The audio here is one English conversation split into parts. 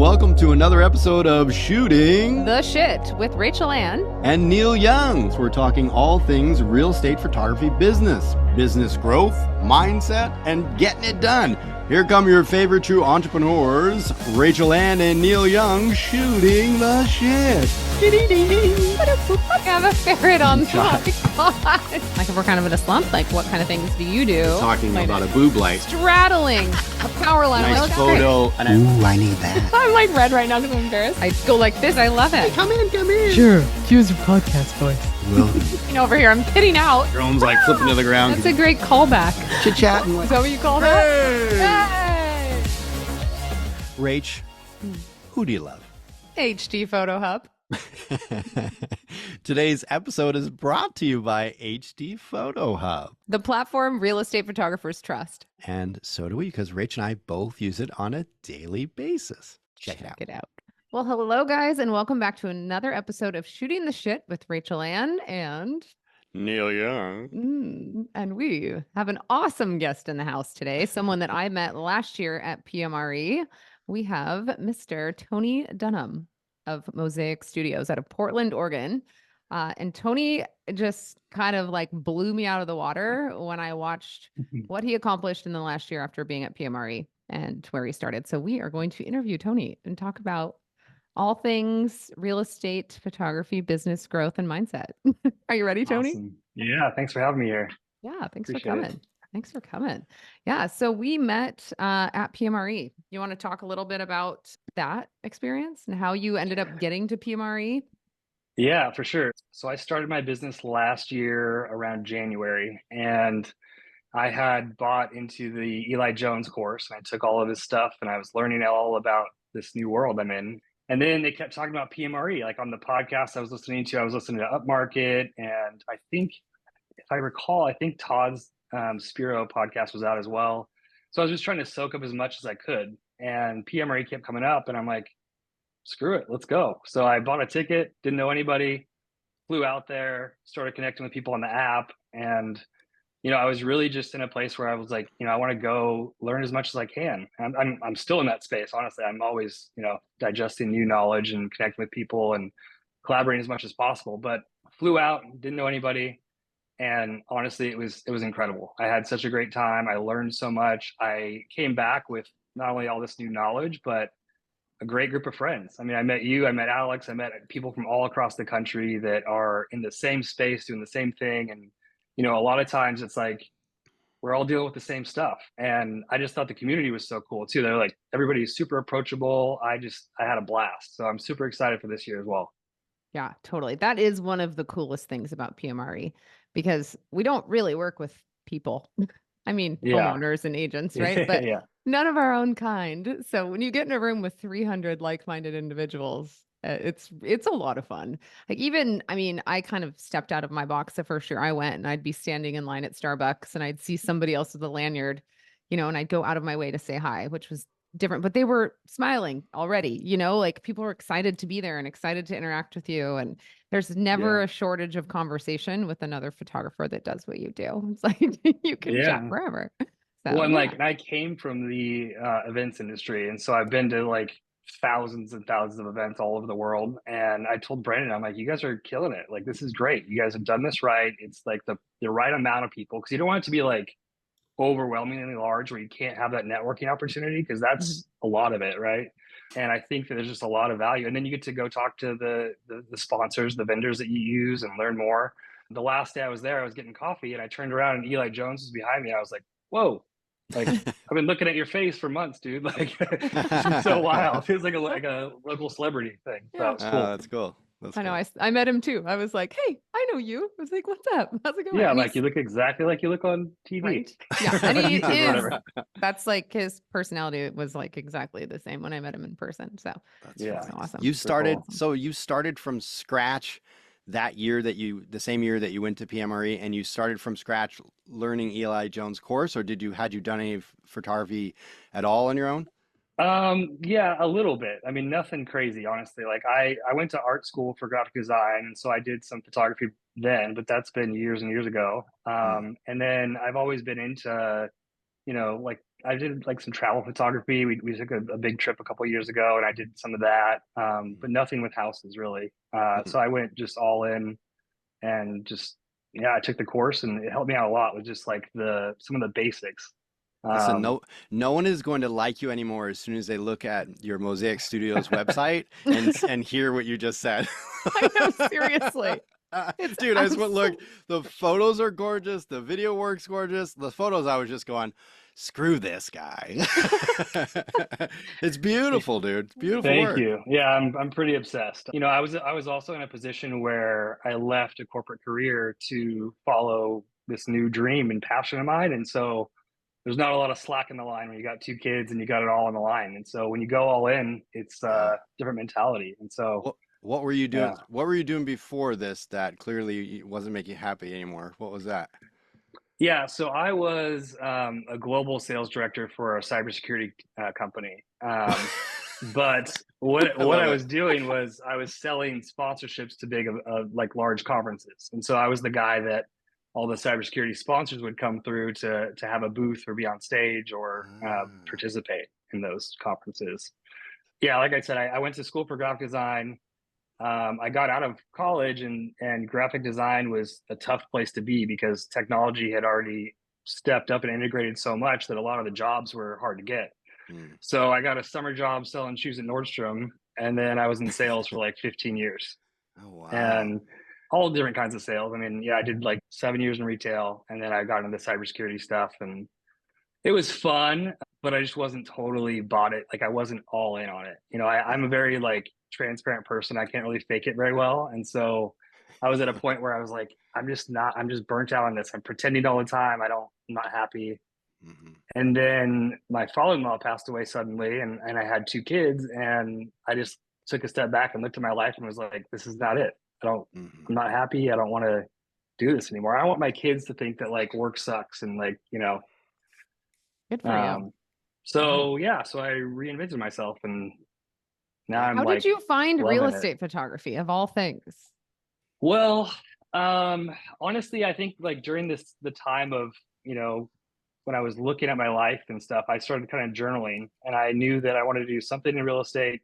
welcome to another episode of Shooting the Shit with Rachel Ann and Neal Young. So we're talking all things real estate photography business growth, mindset, and getting it done. Here come your favorite true entrepreneurs, Rachel Ann and Neal Young, shooting the shit. I have a ferret on the Like if we're kind of in a slump, like what kind of things do you do? Talking about a boob light. Straddling a power line. Nice photo. Ooh, I need that. I'm like red right now because I'm embarrassed. I go like this. I love it. Come in. Sure, use your podcast voice. Over here, I'm pitting out. Drone's like flipping to the ground. That's a great callback. Chit-chatting. Is that what you call that? Hey! Rach, who do you love? HD Photo Hub. Today's episode is brought to you by HD Photo Hub. The platform real estate photographers trust. And so do we, because Rach and I both use it on a daily basis. Check it out. Well, hello, guys, and welcome back to another episode of Shooting the Shit with Rachel Ann and Neal Young. And we have an awesome guest in the house today, someone that I met last year at PMRE. We have Mr. Tony Dunham of Mosaic Studios out of Portland, Oregon. And Tony just kind of like blew me out of the water when I watched what he accomplished in the last year after being at PMRE and where he started. So we are going to interview Tony and talk about all things real estate, photography, business growth, and mindset. Are you ready, Tony? Awesome. Yeah, thanks for having me here. Yeah, thanks Appreciate for coming. Thanks for coming. Yeah, so we met at PMRE. You want to talk a little bit about that experience and how you ended up getting to PMRE? Yeah, for sure. So I started my business last year around January, and I had bought into the Eli Jones course, and I took all of his stuff, and I was learning all about this new world I'm in. And then they kept talking about PMRE, like on the podcast I was listening to to Upmarket. And I think, if I recall, I think Todd's Spiro podcast was out as well. So I was just trying to soak up as much as I could. And PMRE kept coming up, and I'm like, screw it, let's go. So I bought a ticket, didn't know anybody, flew out there, started connecting with people on the app. And I was really just in a place where I was like, I want to go learn as much as I can. I'm still in that space. Honestly, I'm always, digesting new knowledge and connecting with people and collaborating as much as possible. But flew out, didn't know anybody, and honestly, it was incredible. I had such a great time. I learned so much. I came back with not only all this new knowledge, but a great group of friends. I mean, I met you, I met Alex, I met people from all across the country that are in the same space, doing the same thing, and a lot of times it's like we're all dealing with the same stuff. And I just thought the community was so cool too. They're like, everybody's super approachable. I had a blast. So I'm super excited for this year as well. Yeah, totally. That is one of the coolest things about PMRE because we don't really work with people. I mean, homeowners and agents, right? But none of our own kind. So when you get in a room with 300 like-minded individuals, it's a lot of fun. I kind of stepped out of my box the first year I went, and I'd be standing in line at Starbucks and I'd see somebody else with a lanyard, and I'd go out of my way to say hi, which was different, but they were smiling already, like people were excited to be there and excited to interact with you. And there's never a shortage of conversation with another photographer that does what you do. It's like you can chat forever. So, and I came from the events industry. And so I've been to like thousands and thousands of events all over the world. And I told Brandon, I'm like, you guys are killing it. Like, this is great. You guys have done this right. It's like the right amount of people, because you don't want it to be like overwhelmingly large where you can't have that networking opportunity, because that's a lot of it, right? And I think that there's just a lot of value. And then you get to go talk to the sponsors, the vendors that you use, and learn more. The last day I was there, I was getting coffee, and I turned around and Eli Jones was behind me. I was like, whoa. Like, I've been looking at your face for months, dude. Like, it's so wild. It feels like a local celebrity thing. So it's cool. That's cool. I know. I met him too. I was like, hey, I know you. I was like, what's up? How's it going? Yeah, like you look exactly like you look on TV. Right. Yeah, and he is. That's like his personality was like exactly the same when I met him in person. So that's awesome. You started from scratch the same year that you went to PMRE, and you started from scratch learning Eli Jones' course, or had you done any photography at all on your own? Yeah, a little bit. I mean, nothing crazy, honestly. Like I went to art school for graphic design, and so I did some photography then, but that's been years and years ago. And then I've always been into, like I did like some travel photography. We took a big trip a couple of years ago, and I did some of that, but nothing with houses really. So I went just all in, and just yeah, I took the course, and it helped me out a lot with just like some of the basics. Listen, Um, no one is going to like you anymore as soon as they look at your Mosaic Studios website and hear what you just said. I know, seriously. Dude, I just went look. The photos are gorgeous. The video work's gorgeous. The photos, I was just going, screw this guy. It's beautiful, dude. It's beautiful Thank work. you. Yeah, I'm pretty obsessed. You know, I was also in a position where I left a corporate career to follow this new dream and passion of mine, and so there's not a lot of slack in the line when you got two kids and you got it all on the line. And so when you go all in, it's Yeah. a different mentality. And so What were you doing? yeah. What were you doing before this that clearly wasn't making you happy anymore? What was that? Yeah, so I was a global sales director for a cybersecurity company. But I what love I it. was doing was I was selling sponsorships to big like large conferences, and so I was the guy that all the cybersecurity sponsors would come through to have a booth or be on stage or Ah. participate in those conferences. Yeah, like I said, I went to school for graphic design. I got out of college, and graphic design was a tough place to be because technology had already stepped up and integrated so much that a lot of the jobs were hard to get. Hmm. So I got a summer job selling shoes at Nordstrom, and then I was in sales for like 15 years Oh, wow. and all different kinds of sales. I mean, yeah, I did like 7 years in retail, and then I got into the cybersecurity stuff, and it was fun, but I just wasn't totally bought it. Like I wasn't all in on it. You know, I'm a very like transparent person. I can't really fake it very well. And so I was at a point where I was like, I'm just burnt out on this. I'm pretending all the time. I'm not happy. Hmm. And then my father-in-law passed away suddenly, and I had two kids, and I just took a step back and looked at my life and was like, this is not it. Hmm. I'm not happy. I don't want to do this anymore. I want my kids to think that like work sucks and like, you know, Good for you. um, so yeah, so I reinvented myself, and now Yeah. I'm How did like you find real loving it. estate photography of all things? Well, honestly, I think like during the time of, you know, when I was looking at my life and stuff, I started kind of journaling, and I knew that I wanted to do something in real estate.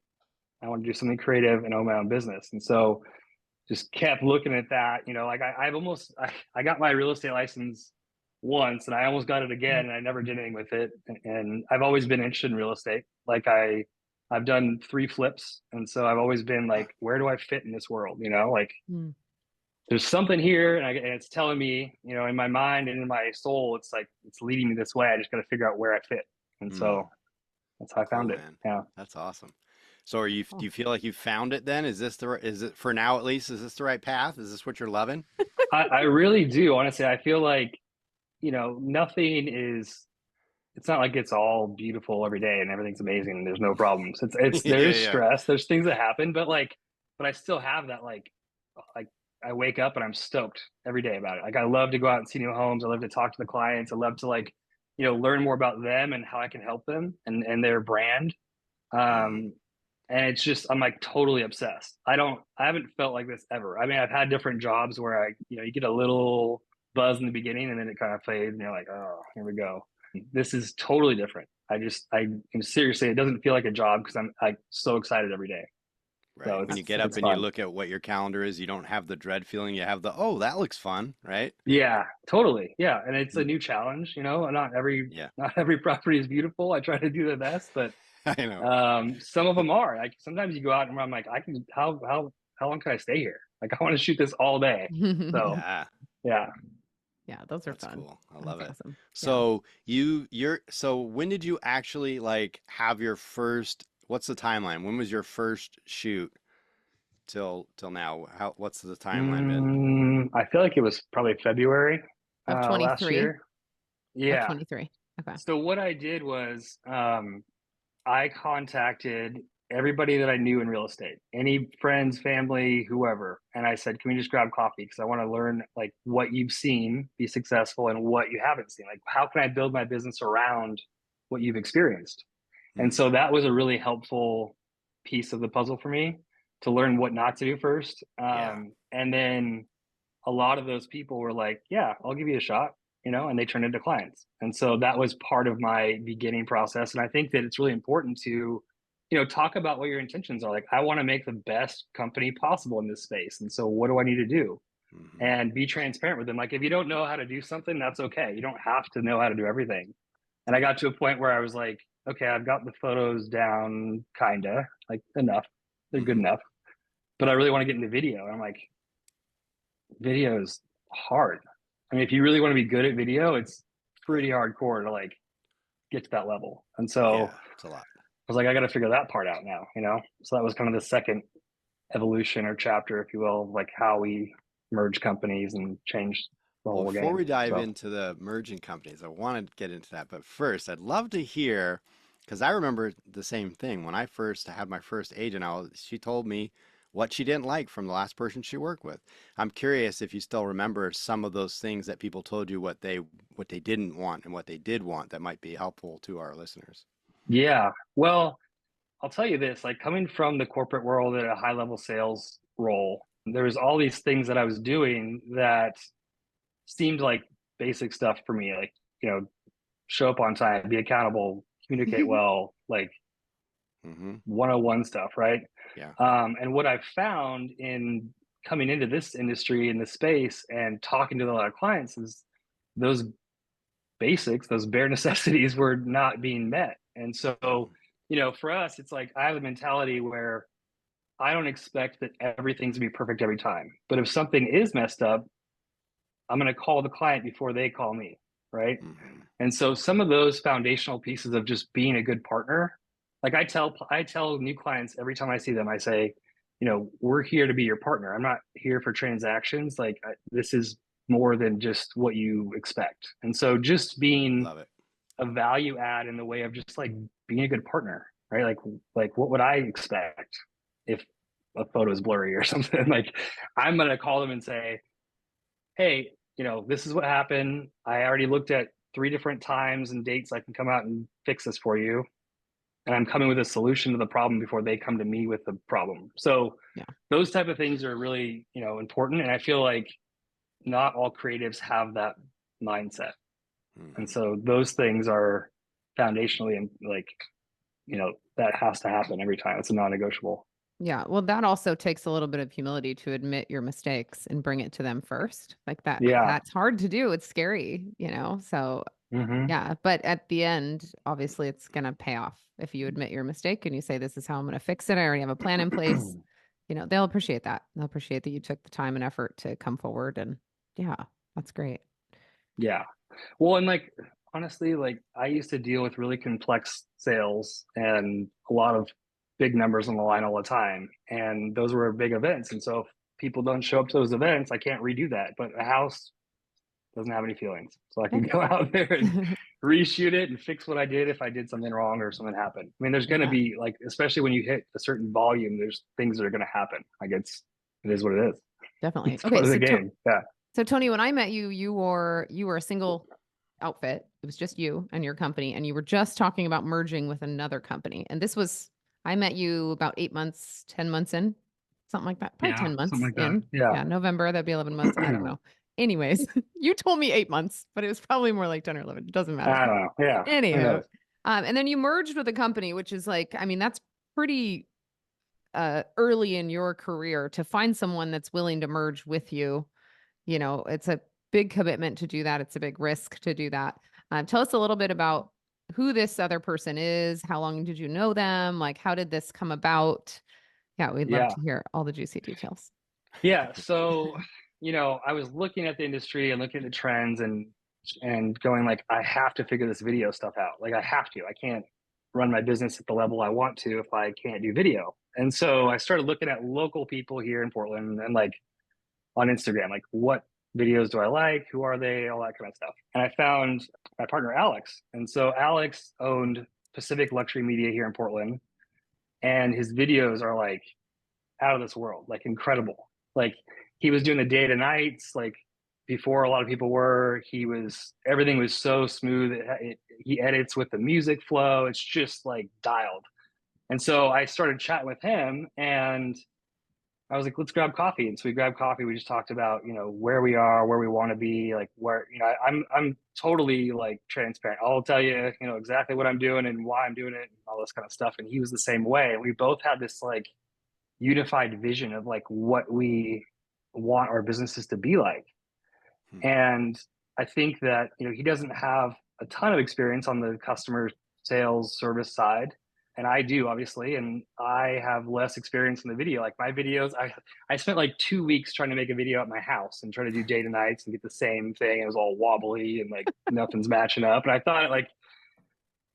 I wanted to do something creative and own my own business. And so just kept looking at that, you know, like I got my real estate license once, and I almost got it again, and I never did anything with it. And I've always been interested in real estate. Like I've done 3 flips, and so I've always been Huh. like, where do I fit in this world? You know, like Mm. there's something here, and it's telling me, you know, in my mind and in my soul, it's like it's leading me this way. I just got to figure out where I fit, and Mm. so that's how I found Cool, it. man. Yeah. That's awesome. So do Oh. you feel like you found it then? Is it for now at least, is this the right path? Is this what you're loving? I really do. Honestly, I feel like, you know, nothing is, it's not like it's all beautiful every day and everything's amazing and there's no problems. There Yeah, is yeah. stress, there's things that happen, but like, but I still have that, like I wake up and I'm stoked every day about it. Like I love to go out and see new homes. I love to talk to the clients. I love to like, you know, learn more about them and how I can help them and their brand. Mm. Um, and it's just I'm like totally obsessed. I haven't felt like this ever. I mean, I've had different jobs where you know, you get a little buzz in the beginning and then it kind of fades and you're like, oh, here we go. This is totally different. I am seriously, it doesn't feel like a job because I'm like so excited every day. So Right. When you get up it's and you fun. look at what your calendar is, you don't have the dread feeling. You have the, oh, that looks fun, right? Yeah, totally. Yeah, and it's a Mm. new challenge. You know, Yeah. not every property is beautiful. I try to do the best, but I know. some of them are. Like sometimes you go out and I'm like, I can how long can I stay here? Like I want to shoot this all day. So Yeah. yeah. Yeah, those are That's fun. cool. I love That's it. awesome. Yeah. So so when did you actually like have your first, what's the timeline? When was your first shoot till now? What's the timeline been? I feel like it was probably February Of last 23. year. Of Yeah. 23. Okay. So what I did was I contacted everybody that I knew in real estate, any friends, family, whoever, and I said, "Can we just grab coffee? Because I want to learn like what you've seen be successful and what you haven't seen. Like, how can I build my business around what you've experienced?" And Hmm. so that was a really helpful piece of the puzzle for me to learn what not to do first. Yeah. And then a lot of those people were like, "Yeah, I'll give you a shot." and they turn into clients. And so that was part of my beginning process. And I think that it's really important to, talk about what your intentions are. Like, I want to make the best company possible in this space. And so what do I need to do? And be transparent with them. Like, if you don't know how to do something, that's okay. You don't have to know how to do everything. And I got to a point where I was like, okay, I've got the photos down, kinda, like, enough. They're good enough. But I really want to get into video. And I'm like, video is hard. I mean, if you really want to be good at video, it's pretty hardcore to like get to that level. And so it's a lot. I was like, I got to figure that part out now, So that was kind of the second evolution or chapter, if you will, of like how we merge companies and change the whole game. Before we dive into the merging companies, I want to get into that. But first, I'd love to hear, because I remember the same thing. When I first had my first agent, she told me what she didn't like from the last person she worked with. I'm curious if you still remember some of those things that people told you, what they didn't want and what they did want, that might be helpful to our listeners. Yeah. Well, I'll tell you this, like, coming from the corporate world at a high level sales role, there was all these things that I was doing that seemed like basic stuff for me, like, show up on time, be accountable, communicate well, like 101 stuff, right? Yeah. And what I've found in coming into this industry, in this space, and talking to a lot of clients is those basics, those bare necessities were not being met. And so, for us, it's like, I have a mentality where I don't expect that everything's to be perfect every time. But if something is messed up, I'm going to call the client before they call me, right? And so some of those foundational pieces of just being a good partner, like, I tell new clients every time I see them, I say, we're here to be your partner. I'm not here for transactions. Like, this is more than just what you expect. And so just being a value add in the way of just like being a good partner, right? Like what would I expect if a photo is blurry or something? Like, I'm going to call them and say, hey, this is what happened. I already looked at 3 different times and dates I can come out and fix this for you. And I'm coming with a solution to the problem before they come to me with the problem. So those type of things are really, important. And I feel like not all creatives have that mindset. And so those things are foundationally, and like, that has to happen every time. It's a non-negotiable. Yeah. Well, that also takes a little bit of humility to admit your mistakes and bring it to them first. Like that. Yeah. That's hard to do. It's scary, So yeah. But at the end, obviously it's going to pay off if you admit your mistake and you say, this is how I'm going to fix it. I already have a plan in place. They'll appreciate that. They'll appreciate that you took the time and effort to come forward. And yeah, that's great. Yeah. Well, and like, honestly, like, I used to deal with really complex sales and a lot of big numbers on the line all the time. And those were big events. And so if people don't show up to those events, I can't redo that. But a house doesn't have any feelings. So I can go out there and reshoot it and fix what I did if I did something wrong or something happened. I mean, there's going to be, like, especially when you hit a certain volume, there's things that are going to happen. Like, it is what it is. Definitely. It's part of the game. Yeah. So Tony, when I met you, you were a single outfit. It was just you and your company, and you were just talking about merging with another company. And I met you about 8 months, 10 months in, something like that. Probably 10 months like in. Yeah. November, that'd be 11 months. I don't know. Anyways, you told me 8 months, but it was probably more like 10 or 11. It doesn't matter. I don't know. Yeah. Anywho, and then you merged with a company, which is like, I mean, that's pretty early in your career to find someone that's willing to merge with you. It's a big commitment to do that. It's a big risk to do that. Tell us a little bit about who this other person is. How long did you know them? Like, how did this come about? Yeah, we'd love to hear all the juicy details. Yeah. So, I was looking at the industry and looking at the trends and going like, I have to figure this video stuff out. Like, I have to. I can't run my business at the level I want to if I can't do video. And so I started looking at local people here in Portland and like on Instagram, like, what videos do I like? Who are they? All that kind of stuff. And I found my partner, Alex. And so Alex owned Pacific Luxury Media here in Portland. And his videos are like out of this world, like incredible. Like, he was doing the day to nights, like before a lot of people were. Everything was so smooth. He edits with the music flow. It's just like dialed. And so I started chatting with him, and I was like, let's grab coffee. And so we grabbed coffee. We just talked about, you know, where we are, where we want to be, like where, you know, I'm totally like transparent. I'll tell you, you know, exactly what I'm doing and why I'm doing it and all this kind of stuff. And he was the same way. We both had this like unified vision of like what we want our businesses to be like. And I think that, you know, he doesn't have a ton of experience on the customer sales service side. And I do, obviously, and I have less experience in the video. Like my videos, I spent like 2 weeks trying to make a video at my house and try to do day to nights and get the same thing. It was all wobbly and like nothing's matching up. And I thought like,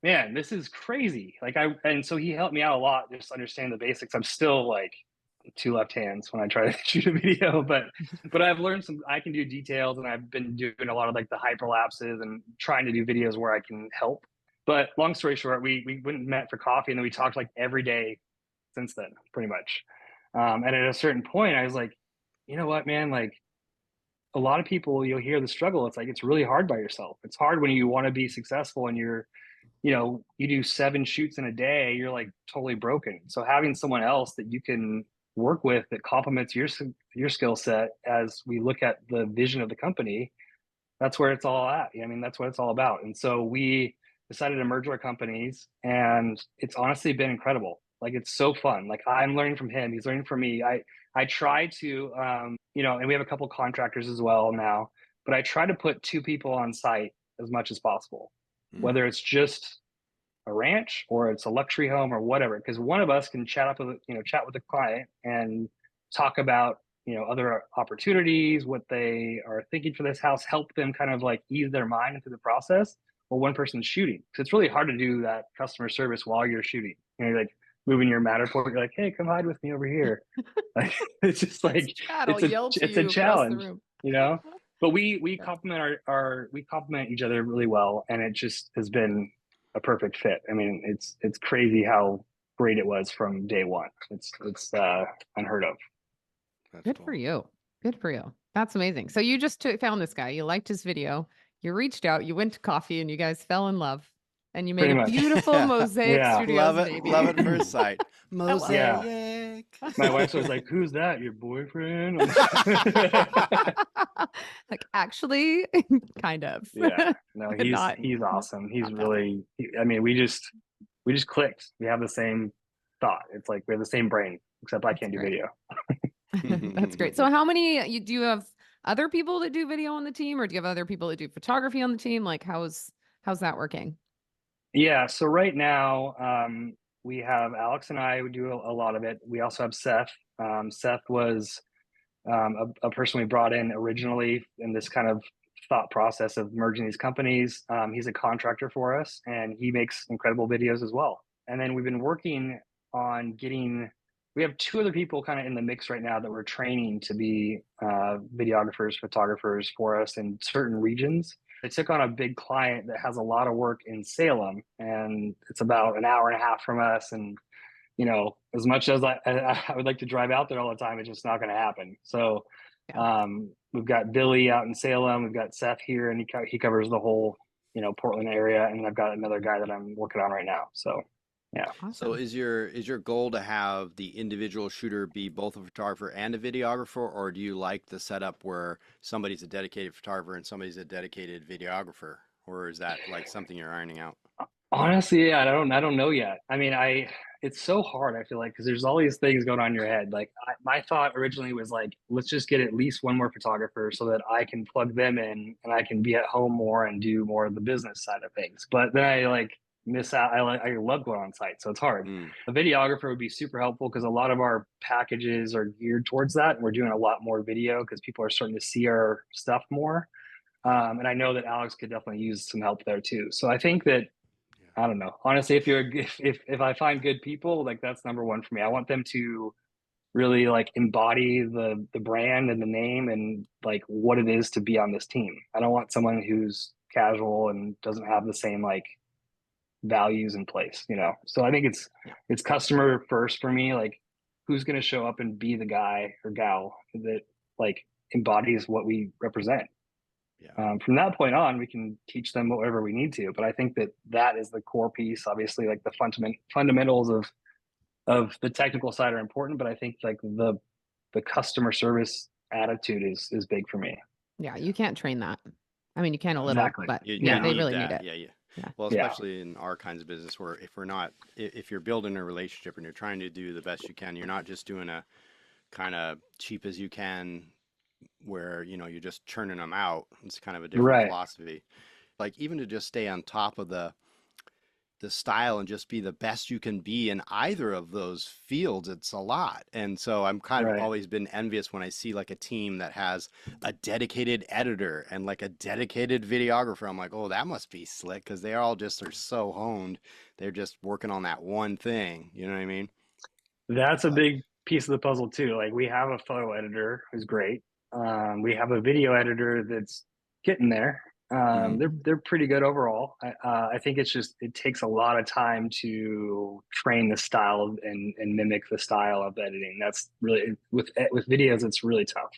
man, this is crazy. And so he helped me out a lot, just understand the basics. I'm still like two left hands when I try to shoot a video, but I've learned I can do details, and I've been doing a lot of like the hyperlapses and trying to do videos where I can help. But long story short, we went and met for coffee, and then we talked like every day since then, pretty much. And at a certain point, I was like, you know what, man, like a lot of people, you'll hear the struggle. It's like, it's really hard by yourself. It's hard when you want to be successful and you do 7 shoots in a day, you're like totally broken. So having someone else that you can work with that complements your skill set as we look at the vision of the company, that's where it's all at. I mean, that's what it's all about. And so we decided to merge our companies, and it's honestly been incredible. Like, it's so fun. Like, I'm learning from him, he's learning from me. I try to and we have a couple contractors as well now, but I try to put 2 people on site as much as possible, whether it's just a ranch or it's a luxury home or whatever, because one of us can chat with the client and talk about other opportunities, what they are thinking for this house, help them kind of like ease their mind into the process, while one person's shooting, because it's really hard to do that customer service while you're shooting. You're like moving your Matterport, you're like, hey, come hide with me over here. Like, it's just like it's a challenge, but we complement we complement each other really well, and it just has been a perfect fit. I mean, it's crazy how great it was from day one. It's unheard of. That's good for you. Good for you. That's amazing. So you just found this guy. You liked his video. You reached out. You went to coffee, and you guys fell in love. And you made a beautiful mosaic studio. Love it. Baby. Love it first sight. Mosaic. Yeah. My wife's always like, "Who's that? Your boyfriend?" Like, actually, kind of. Yeah. No, he's awesome. He's really. I mean, we just clicked. We have the same thought. It's like we have the same brain, except I can't do video. That's great. So, how many do you have? Other people that do video on the team, or do you have other people that do photography on the team? Like, how's that working? Yeah. So right now, we have Alex and I would do a lot of it. We also have Seth. Seth was a person we brought in originally in this kind of thought process of merging these companies. He's a contractor for us, and he makes incredible videos as well. And then we've been working on we have 2 other people kind of in the mix right now that we're training to be videographers, photographers for us in certain regions. I took on a big client that has a lot of work in Salem, and it's about an hour and a half from us. And, as much as I would like to drive out there all the time, it's just not going to happen. So we've got Billy out in Salem. We've got Seth here, and he covers the whole, Portland area. And I've got another guy that I'm working on right now. So, yeah. Awesome. So is your goal to have the individual shooter be both a photographer and a videographer, or do you like the setup where somebody's a dedicated photographer and somebody's a dedicated videographer, or is that like something you're ironing out? Honestly, yeah, I don't know yet. I mean, it's so hard, I feel like, because there's all these things going on in your head. Like, my thought originally was like, let's just get at least one more photographer so that I can plug them in and I can be at home more and do more of the business side of things. But then I miss out. I love going on site, so it's hard. A videographer would be super helpful because a lot of our packages are geared towards that, and we're doing a lot more video because people are starting to see our stuff more. And I know that Alex could definitely use some help there too. So I think that, I don't know, honestly, if I find good people, like, that's number one for me. I want them to really like embody the brand and the name and like what it is to be on this team. I don't want someone who's casual and doesn't have the same like values in place, So I think it's customer first for me. Like, who's going to show up and be the guy or gal that like embodies what we represent. From that point on, we can teach them whatever we need to, but I think that is the core piece. Obviously, like the fundamentals of the technical side are important, but I think like the the customer service attitude is big for me. Yeah, you can't train that. I mean, you can a little, Exactly. but You yeah, they need really that. need it. Yeah. Well, especially in our kinds of business where if you're building a relationship and you're trying to do the best you can, you're not just doing a kind of cheap as you can where, you're just churning them out. It's kind of a different Right. philosophy. Like even to just stay on top of the style and just be the best you can be in either of those fields, it's a lot. And so I'm kind of always been envious when I see like a team that has a dedicated editor and like a dedicated videographer. I'm like, oh, that must be slick, because they all just are so honed. They're just working on that one thing. You know what I mean? That's a big piece of the puzzle too. Like we have a photo editor who's great. We have a video editor that's getting there. They're pretty good overall. I think it takes a lot of time to train the style and mimic the style of editing. That's really with videos, it's really tough.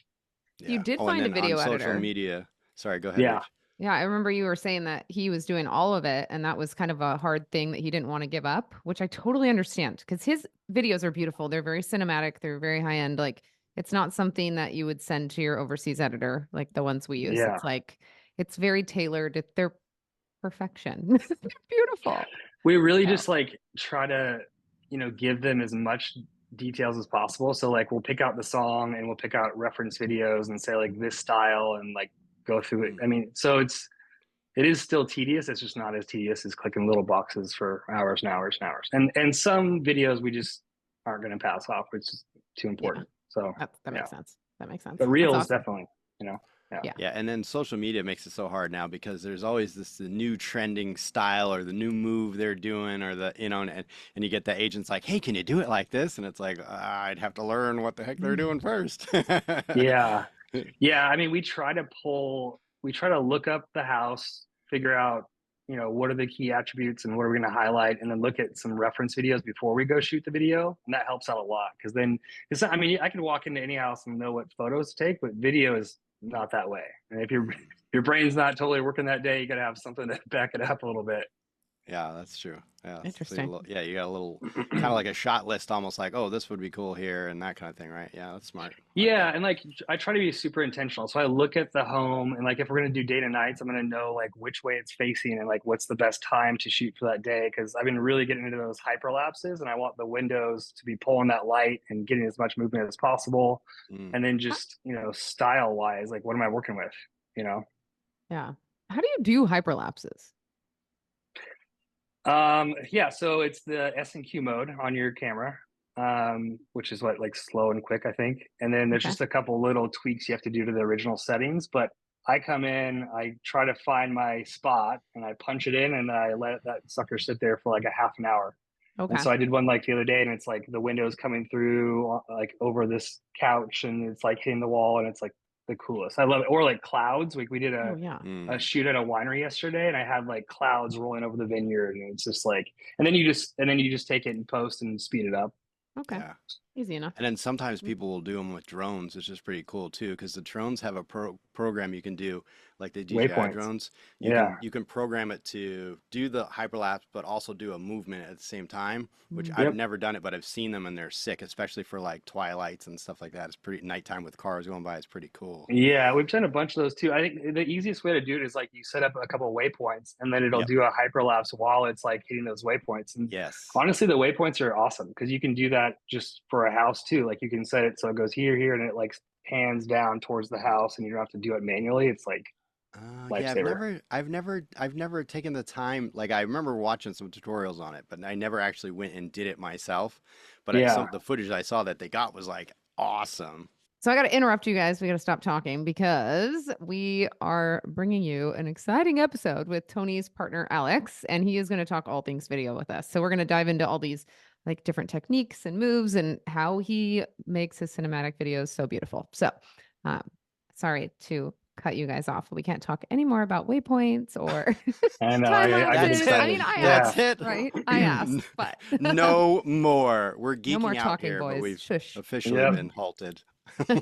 You did find a video on editor. Social media. Sorry, go ahead. Yeah. Rach. Yeah, I remember you were saying that he was doing all of it, and that was kind of a hard thing that he didn't want to give up, which I totally understand, because his videos are beautiful. They're very cinematic. They're very high end. Like, it's not something that you would send to your overseas editor, like the ones we use. Yeah. It's like, it's very tailored. They're perfection. They're beautiful. We really just like try to, give them as much details as possible. So like we'll pick out the song and we'll pick out reference videos and say like this style and like go through it. I mean, so it is still tedious. It's just not as tedious as clicking little boxes for hours and hours and hours. And some videos we just aren't going to pass off, which is too important. So that makes sense. That makes sense. But reels definitely, Yeah, and then social media makes it so hard now because there's always the new trending style or the new move they're doing, or and you get the agents like, hey, can you do it like this? And it's like, I'd have to learn what the heck they're doing first. Yeah. I mean, we try to look up the house, figure out, what are the key attributes and what are we going to highlight, and then look at some reference videos before we go shoot the video. And that helps out a lot, because then I mean, I can walk into any house and know what photos to take, but video is not that way. And if your brain's not totally working that day, you got to have something to back it up a little bit. Yeah, that's true. Yeah, interesting. So you got a little kind of like a shot list, almost like, oh, this would be cool here and that kind of thing, right? Yeah, that's smart. Yeah, and like I try to be super intentional. So I look at the home, and like if we're gonna do day and nights, I'm gonna know like which way it's facing and like what's the best time to shoot for that day. Because I've been really getting into those hyperlapses, and I want the windows to be pulling that light and getting as much movement as possible. And then just style wise, like what am I working with? Yeah. How do you do hyperlapses? So it's the S&Q mode on your camera, which is like slow and quick, I think. And then there's just a couple little tweaks you have to do to the original settings. But I come in, I try to find my spot, and I punch it in, and I let that sucker sit there for like a half an hour. Okay. And so I did one like the other day, and it's like the windows coming through like over this couch, and it's like hitting the wall, and it's like the coolest. I love it. Or like clouds. Like we did a shoot at a winery yesterday, and I had like clouds rolling over the vineyard, and it's just like, and then you just take it and post and speed it up. Okay. Yeah. Easy enough. And then sometimes people will do them with drones, which is pretty cool too, because the drones have a program you can do, like the DJI drones. You can program it to do the hyperlapse, but also do a movement at the same time, which I've never done it, but I've seen them and they're sick, especially for like twilights and stuff like that. It's pretty nighttime with cars going by. It's pretty cool. Yeah, we've done a bunch of those too. I think the easiest way to do it is like you set up a couple of waypoints, and then it'll do a hyperlapse while it's like hitting those waypoints. And honestly, the waypoints are awesome because you can do that just for a house too. Like you can set it so it goes here, and it like pans down towards the house, and you don't have to do it manually. It's like I've never taken the time. Like I remember watching some tutorials on it, but I never actually went and did it myself. But the footage I saw that they got was like awesome. So I got to interrupt you guys. We got to stop talking because we are bringing you an exciting episode with Tony's partner, Alex, and he is going to talk all things video with us. So we're going to dive into all these like different techniques and moves and how he makes his cinematic videos so beautiful. So sorry to cut you guys off. We can't talk anymore about waypoints or time lapses. I mean, I asked, right? I asked, but no more. We're geeking no more out talking, here, boys. but we've Shush. officially been halted. Well,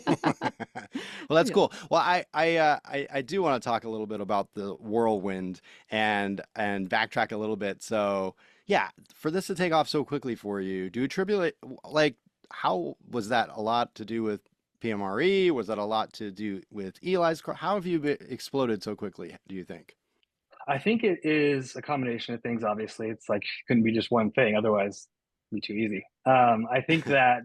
that's cool. Well, I do want to talk a little bit about the whirlwind and backtrack a little bit. So yeah, for this to take off so quickly for you, do you attribute like how was that a lot to do with PMRE? Was that a lot to do with Eli's? How have you exploded so quickly, do you think? I think it is a combination of things. Obviously, it's like couldn't be just one thing, otherwise it'd be too easy. I think that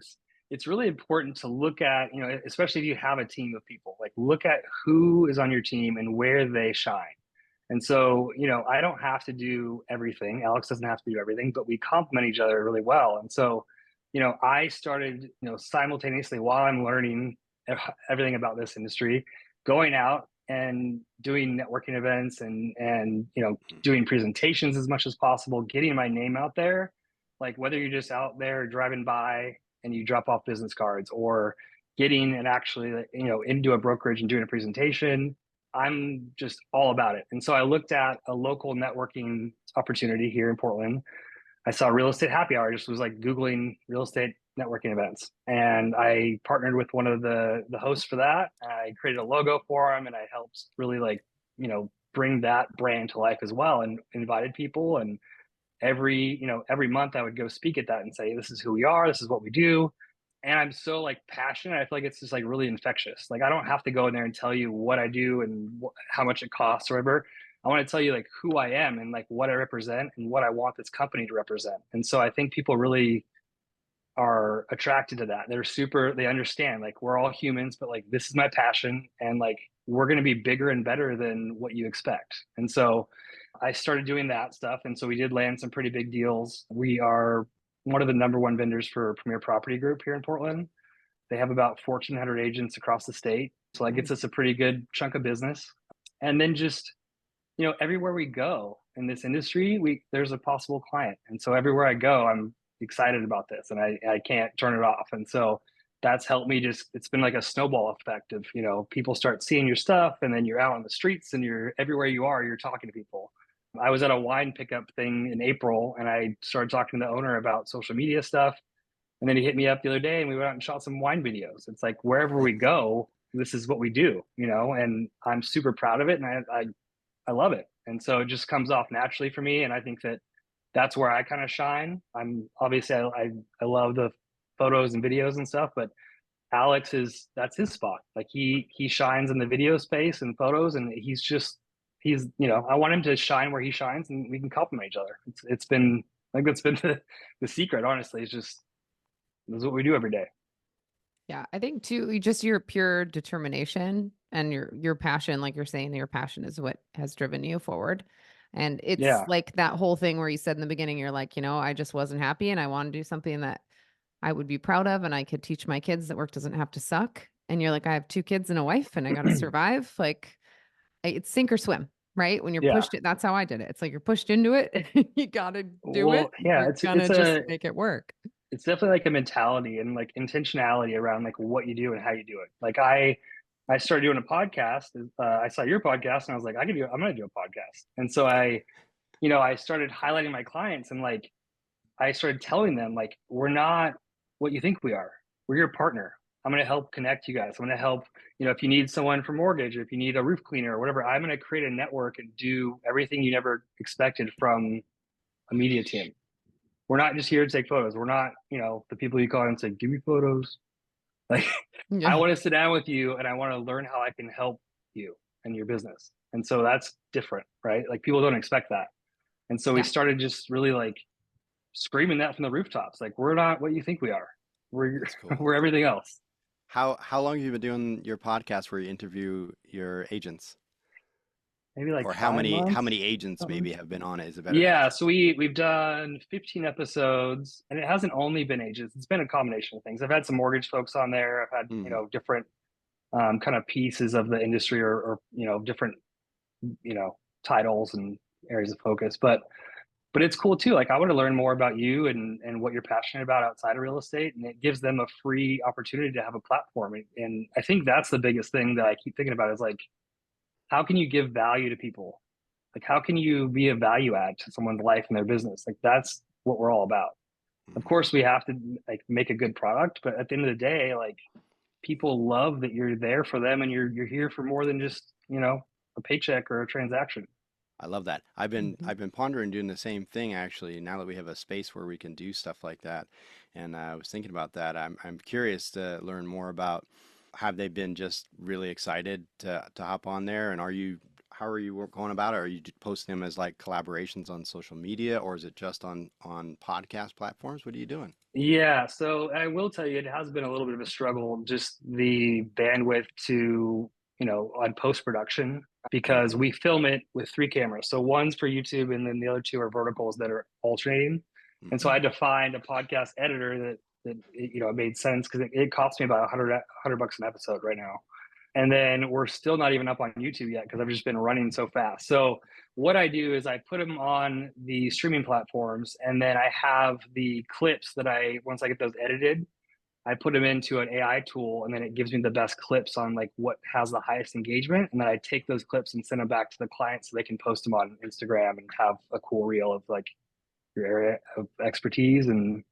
it's really important to look at, especially if you have a team of people, like look at who is on your team and where they shine. And so, I don't have to do everything. Alex doesn't have to do everything, but we complement each other really well. And so, I started, simultaneously while I'm learning everything about this industry, going out and doing networking events and doing presentations as much as possible, getting my name out there. Like whether you're just out there driving by and you drop off business cards, or getting and actually into a brokerage and doing a presentation, I'm just all about it. And so I looked at a local networking opportunity here in Portland. I saw real estate happy hour, just was like Googling real estate networking events. And I partnered with one of the hosts for that. I created a logo for him, and I helped really bring that brand to life as well, and invited people. And every month I would go speak at that and say, this is who we are, this is what we do. And I'm so passionate. I feel like it's just really infectious. Like I don't have to go in there and tell you what I do and how much it costs or whatever. I want to tell you who I am and what I represent and what I want this company to represent. And so I think people really are attracted to that. They understand we're all humans, but this is my passion, and we're going to be bigger and better than what you expect. And so I started doing that stuff. And so we did land some pretty big deals. We are one of the number one vendors for Premier Property Group here in Portland. They have about 1,400 agents across the state. So that gets us a pretty good chunk of business. And then just, everywhere we go in this industry, there's a possible client. And so everywhere I go, I'm excited about this, and I can't turn it off. And so that's helped me. It's been like a snowball effect of, people start seeing your stuff, and then you're out on the streets, and you're everywhere you are, you're talking to people. I was at a wine pickup thing in April, and I started talking to the owner about social media stuff. And then he hit me up the other day, and we went out and shot some wine videos. It's like wherever we go, this is what we do, and I'm super proud of it, and I love it. And so it just comes off naturally for me. And I think that's where I kind of shine. I'm obviously, I love the photos and videos and stuff, but that's his spot. He shines in the video space and photos, and I want him to shine where he shines, and we can complement each other. It's been, I think that's been the secret, honestly. It's just, this is what we do every day. Yeah, I think too, just your pure determination and your passion, like you're saying, your passion is what has driven you forward. And it's like that whole thing where you said in the beginning, you're like, I just wasn't happy, and I want to do something that I would be proud of, and I could teach my kids that work doesn't have to suck. And you're like, I have 2 kids and a wife, and I got to survive. It's sink or swim, right? When you're pushed it, that's how I did it. It's like you're pushed into it, you got to do it. Yeah, it's gonna just make it work. It's definitely a mentality and intentionality around what you do and how you do it. I started doing a podcast. I saw your podcast, and I was like, I'm going to do a podcast. And so I started highlighting my clients, and I started telling them, we're not what you think we are. We're your partner. I'm going to help connect you guys. I'm going to help, if you need someone for mortgage, or if you need a roof cleaner or whatever, I'm going to create a network and do everything you never expected from a media team. We're not just here to take photos. We're not, the people you call and say, give me photos. I want to sit down with you, and I want to learn how I can help you and your business. And so that's different, right? People don't expect that. And so we started just really screaming that from the rooftops. We're not what you think we are. We're cool. We're everything else. How long have you been doing your podcast where you interview your agents? Maybe or how many agents maybe have been on it? Is it better? Yeah, so we've done 15 episodes, and it hasn't only been agents. It's been a combination of things. I've had some mortgage folks on there. I've had different kind of pieces of the industry, or different titles and areas of focus. But it's cool too. I want to learn more about you and what you're passionate about outside of real estate, and it gives them a free opportunity to have a platform. And I think that's the biggest thing that I keep thinking about is how can you give value to people? How can you be a value add to someone's life and their business? That's what we're all about. Of course, we have to make a good product, but at the end of the day, people love that you're there for them, and you're here for more than just, a paycheck or a transaction. I love that. I've been pondering doing the same thing, actually, now that we have a space where we can do stuff like that. And I was thinking about that. I'm curious to learn more about have they been just really excited to hop on there? And how are you going about it? Are you posting them as like collaborations on social media, or is it just on podcast platforms? What are you doing? Yeah, so I will tell you, it has been a little bit of a struggle, just the bandwidth to, on post production, because we film it with 3 cameras. So one's for YouTube, and then the other 2 are verticals that are alternating. And so I had to find a podcast editor that it made sense, because it costs me about $100 an episode right now. And then we're still not even up on YouTube yet, because I've just been running so fast. So what I do is I put them on the streaming platforms, and then I have the clips that once I get those edited, I put them into an AI tool, and then it gives me the best clips on like what has the highest engagement. And then I take those clips and send them back to the client so they can post them on Instagram and have a cool reel of like your area of expertise, and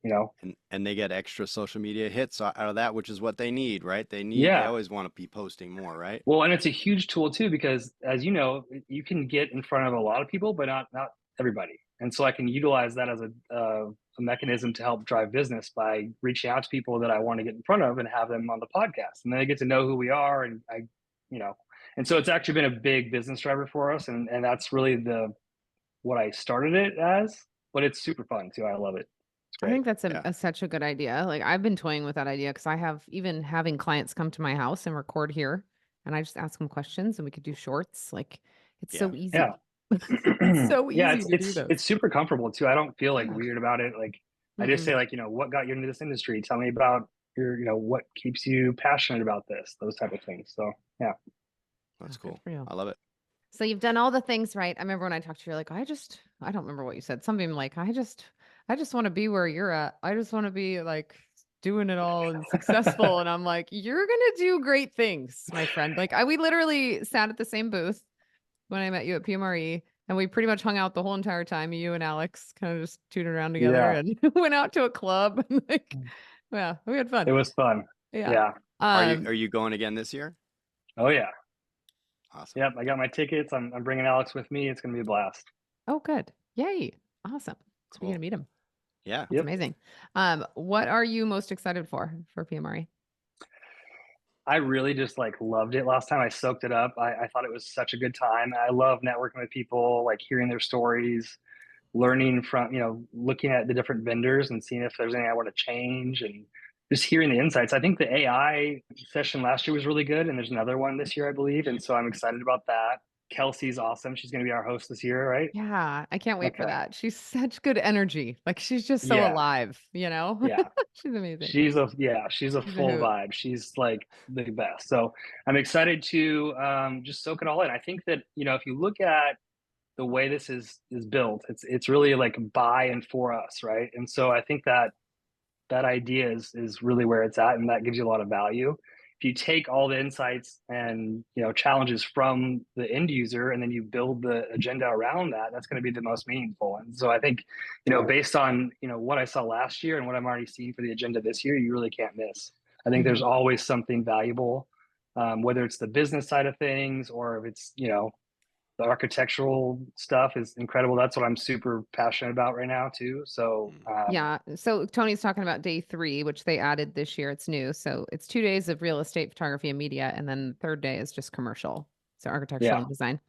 and they get extra social media hits out of that, which is what they need, right? They yeah. always want to be posting more, right? Well, and it's a huge tool too, because as you know, you can get in front of a lot of people, but not everybody. And so I can utilize that as a mechanism to help drive business by reaching out to people that I want to get in front of and have them on the podcast, and then they get to know who we are, and and so it's actually been a big business driver for us, and that's really what I started it as, but it's super fun too. I love it. It's I great. think that's such a good idea. Like I've been toying with that idea because I have even having clients come to my house and record here, and I just ask them questions, and we could do shorts. Like it's so easy. Yeah. It's so Yeah, easy to do those. it's super comfortable too. I don't feel like weird about it. Like I just say like, what got you into this industry? Tell me about your, what keeps you passionate about this, those type of things. So yeah. That's cool. I love it. So you've done all the things right. I remember when I talked to you, you're like, I don't remember what you said. Something like, I just want to be where you're at. I just want to be like doing it all and successful. And I'm like, you're going to do great things, my friend. Like we literally sat at the same booth when I met you at PMRE, and we pretty much hung out the whole entire time. You and Alex kind of just tooted around together and went out to a club. And like, yeah, we had fun. It was fun. Yeah. Are you going again this year? Oh yeah. Awesome. Yep. I got my tickets. I'm bringing Alex with me. It's going to be a blast. Oh, good. Yay. Awesome. So we're going to meet him. Yeah. That's amazing. What are you most excited for PMRE? I really just like loved it last time. I soaked it up. I thought it was such a good time. I love networking with people, like hearing their stories, learning from, looking at the different vendors and seeing if there's anything I want to change, and just hearing the insights. I think the AI session last year was really good, and there's another one this year, I believe. And so I'm excited about that. Kelsey's awesome. She's going to be our host this year, right? Yeah, I can't wait for that. She's such good energy. Like she's just so alive, Yeah. She's amazing. She's a full vibe. She's like the best. So I'm excited to just soak it all in. I think that, if you look at the way this is built, it's really like by and for us, right? And so I think that idea is really where it's at, and that gives you a lot of value. If you take all the insights and challenges from the end user, and then you build the agenda around that, that's going to be the most meaningful. And so I think based on what I saw last year and what I'm already seeing for the agenda this year, you really can't miss. I think there's always something valuable, whether it's the business side of things or if it's the architectural stuff is incredible. That's what I'm super passionate about right now too. So so Tony's talking about day 3, which they added this year. It's new. So it's 2 days of real estate, photography, and media, and then the 3rd day is just commercial, so architectural and design,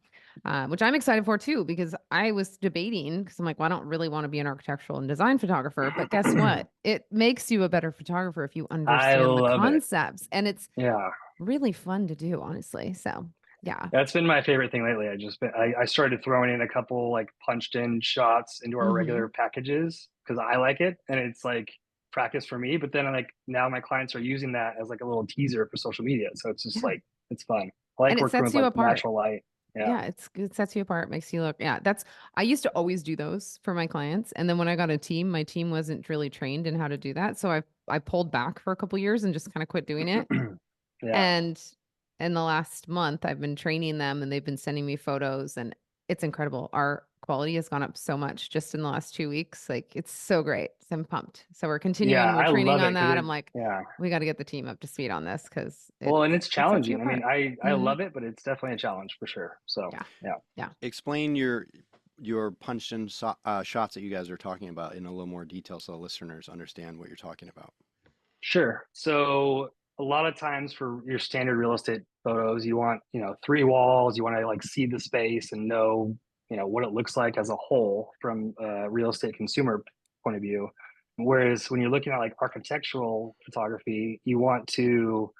which I'm excited for too, because I was debating, because I'm like, well, I don't really want to be an architectural and design photographer, but guess what? It makes you a better photographer if you understand the concepts, and it's really fun to do, honestly. So yeah, that's been my favorite thing lately. I started throwing in a couple like punched in shots into our regular packages because I like it, and it's like practice for me. But then now my clients are using that as like a little teaser for social media, so it's just like it's fun. I like working with like natural light. It sets you apart, makes you look. I used to always do those for my clients, and then when I got a team, my team wasn't really trained in how to do that, so I pulled back for a couple years and just kind of quit doing it. And in the last month, I've been training them, and they've been sending me photos, and it's incredible. Our quality has gone up so much just in the last 2 weeks. Like it's so great. So I'm pumped. So we're continuing. We're training on that. I'm like, we got to get the team up to speed on this because and it's challenging. I mean, I love it, but it's definitely a challenge for sure. So yeah. Explain your punched in shots that you guys are talking about in a little more detail so the listeners understand what you're talking about. Sure. So a lot of times for your standard real estate photos, you want, 3 walls, you want to like see the space and know, what it looks like as a whole from a real estate consumer point of view. Whereas when you're looking at like architectural photography, you want to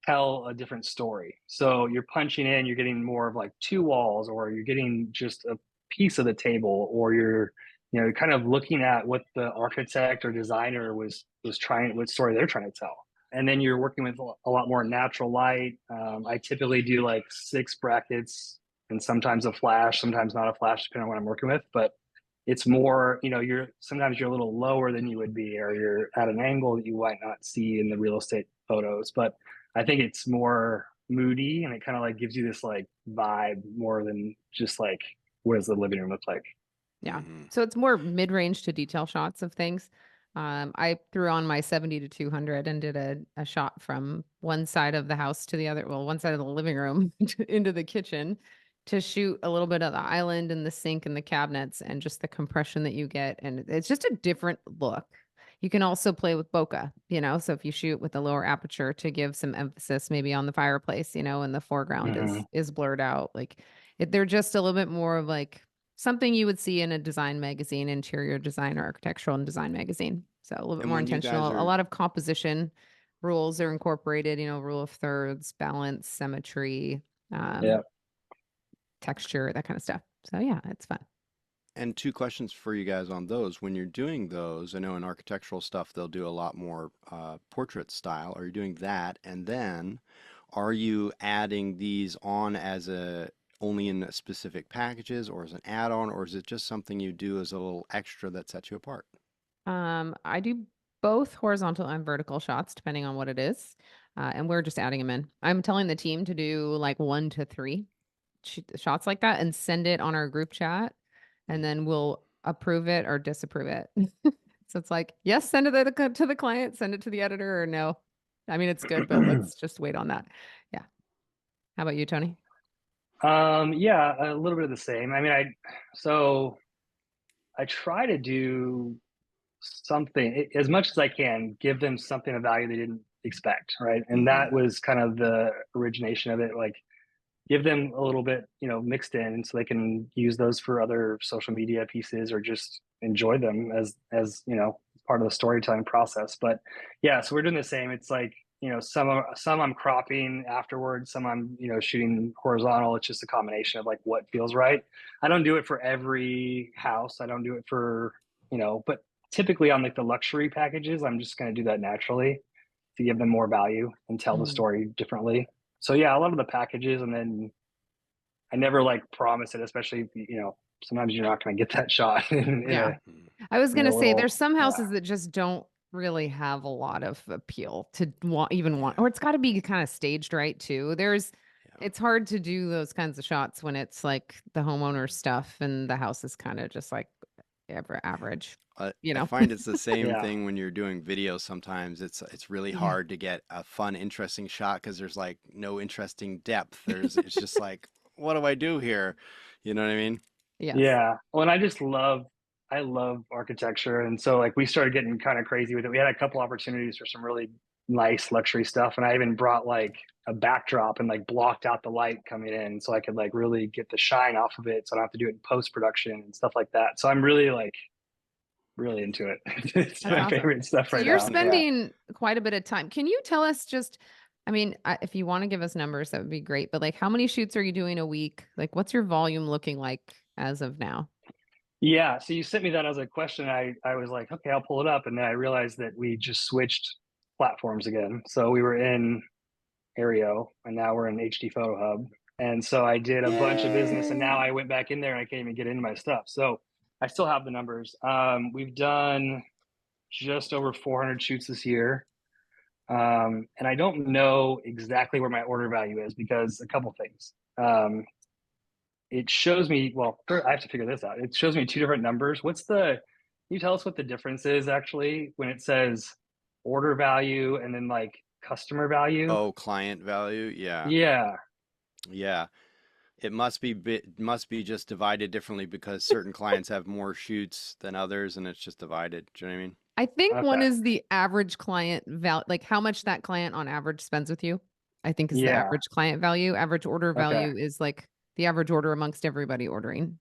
tell a different story. So you're punching in, you're getting more of like 2 walls, or you're getting just a piece of the table, or you're kind of looking at what the architect or designer was trying, what story they're trying to tell. And then you're working with a lot more natural light. I typically do like 6 brackets and sometimes a flash, sometimes not a flash, depending on what I'm working with. But it's more, sometimes you're a little lower than you would be, or you're at an angle that you might not see in the real estate photos. But I think it's more moody, and it kind of like gives you this like vibe more than just like, what does the living room look like? Yeah. So it's more mid-range to detail shots of things. I threw on my 70 to 200 and did a shot from one side of the house to the other, well, one side of the living room into the kitchen to shoot a little bit of the island and the sink and the cabinets and just the compression that you get. And it's just a different look. You can also play with bokeh, so if you shoot with a lower aperture to give some emphasis maybe on the fireplace, and the foreground is blurred out. Like they're just a little bit more of like something you would see in a design magazine, interior design or architectural and design magazine. So a little bit more intentional. A lot of composition rules are incorporated, rule of thirds, balance, symmetry, texture, that kind of stuff. So yeah, it's fun. And 2 questions for you guys on those. When you're doing those, I know in architectural stuff, they'll do a lot more portrait style. Are you doing that? And then are you adding these on as only in specific packages, or as an add-on, or is it just something you do as a little extra that sets you apart? I do both horizontal and vertical shots, depending on what it is. And we're just adding them in. I'm telling the team to do like 1 to 3 shots like that and send it on our group chat, and then we'll approve it or disapprove it. So it's like, yes, send it to the client, send it to the editor, or no. I mean, it's good, but let's just wait on that. Yeah. How about you, Tony? Yeah, a little bit of the same. I mean, I try to do something as much as I can, give them something of value they didn't expect, right? And that was kind of the origination of it. Like, give them a little bit, mixed in, so they can use those for other social media pieces, or just enjoy them as part of the storytelling process. But yeah, so we're doing the same. It's like, some I'm cropping afterwards, some I'm shooting horizontal. It's just a combination of like what feels right. I don't do it for every house. I don't do it for but typically on like the luxury packages, I'm just going to do that naturally to give them more value and tell the story differently. So yeah, a lot of the packages, and then I never like promise it, especially if, sometimes you're not going to get that shot. I was going to say there's some houses that just don't really have a lot of appeal to want, or it's got to be kind of staged right too. It's hard to do those kinds of shots when it's like the homeowner stuff and the house is kind of just like average. I find it's the same thing when you're doing video. Sometimes it's really hard to get a fun, interesting shot because there's like no interesting depth. It's just like, what do I do here? You know what I mean? Yes. Yeah. Well, and I love architecture, and so like we started getting kind of crazy with it. We had a couple opportunities for some really nice luxury stuff, and I even brought like a backdrop and like blocked out the light coming in, so I could like really get the shine off of it, so I don't have to do it in post production and stuff like that. So I'm really into it. It's my favorite stuff right now. You're spending quite a bit of time. Can you tell us if you want to give us numbers, that would be great. But like, how many shoots are you doing a week? Like, what's your volume looking like as of now? Yeah. So you sent me that as a question. I was like, okay, I'll pull it up. And then I realized that we just switched platforms again. So we were in Aereo, and now we're in HD Photo Hub. And so I did a bunch of business, and now I went back in there and I can't even get into my stuff. So I still have the numbers. We've done just over 400 shoots this year. And I don't know exactly where my order value is, because a couple things. It shows me, I have to figure this out. It shows me 2 different numbers. Can you tell us what the difference is actually when it says order value and then like customer value? Oh, client value. Yeah. Yeah. Yeah. It must be just divided differently because certain clients have more shoots than others, and it's just divided. Do you know what I mean? I think one Okay. is the average client like how much that client on average spends with you, I think is the Yeah. average client value. Average order Okay. value is like the average order amongst everybody ordering.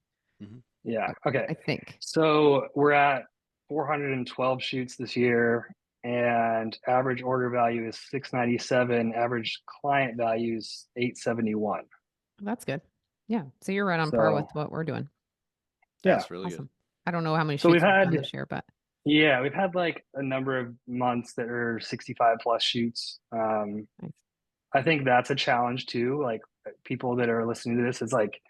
Yeah. Okay. I think. So we're at 412 shoots this year, and average order value is 697. Average client value is 871. That's good. Yeah. So you're right on par with So what we're doing. yeah. That's really Awesome. I don't know how many So we've shoots we've done had, this year, but we've had like a number of months that are 65 plus shoots. nice. I think that's a challenge too. Like people that are listening to this, is like